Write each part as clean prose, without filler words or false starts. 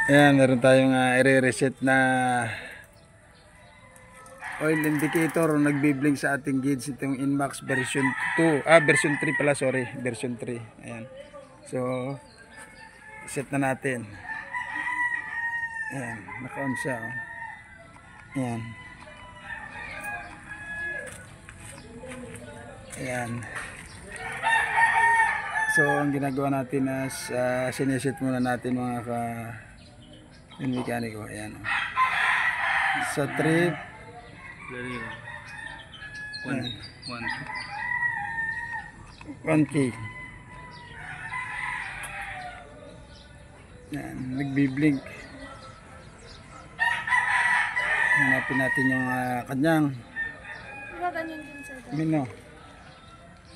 Ayan, meron tayong i-reset na oil indicator nagbi-blink sa ating gauge. Itong Inmax version 2, version 3 pala, sorry, version 3. Ayan. So, set na natin. Ayan, naka-on siya. Oh. Ayan. Ayan. So, ang ginagawa natin is sineset muna natin mga mekaniko. Ayan. Oh. Sa trip. Ayan. 1K. Ayan, nagbi-blink. Hanapin natin yung kanyang Gaganyan din sa mino.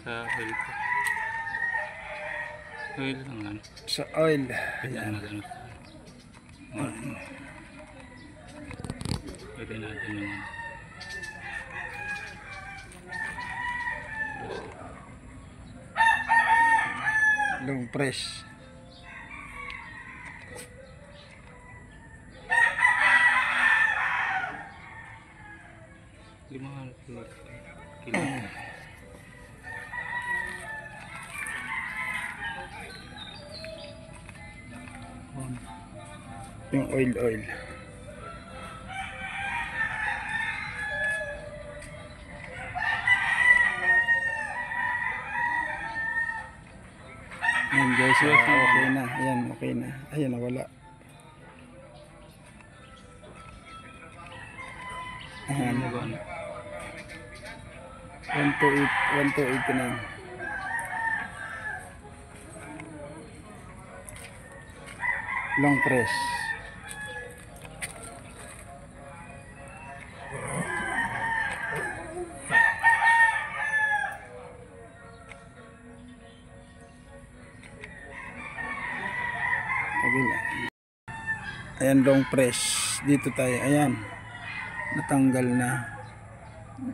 Sa oil ko. Oil lang lang. Sa oil. Ayan. Pwede natin yung long press. kilo. Yung oil. Ayan guys, okay na. Ayan, okay na. Ayan, nawala. Ayan. 1289. Long press. Ayan, long press. Dito tayo. Ayan. Natanggal na.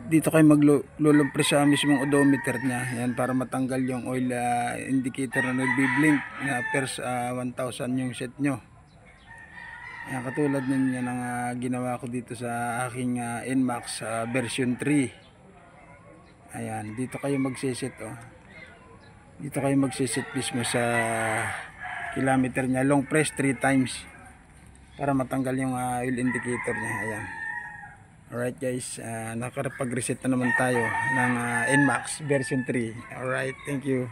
Dito kayo maglulong press sa mismong odometer niya. Ayan, para matanggal yung oil indicator na nagbi-blink. First 1,000 yung set nyo. Ayan, katulad ninyo ng ginawa ko dito sa aking Inmax version 3. Ayan, dito kayo magsiset. Oh. Dito kayo magsiset mismo sa kilometer niya. Long press 3 times. Para matanggal yung oil indicator niya. Ayan. Alright guys, nakapag-reset na naman tayo ng Inmax version 3. Alright, thank you.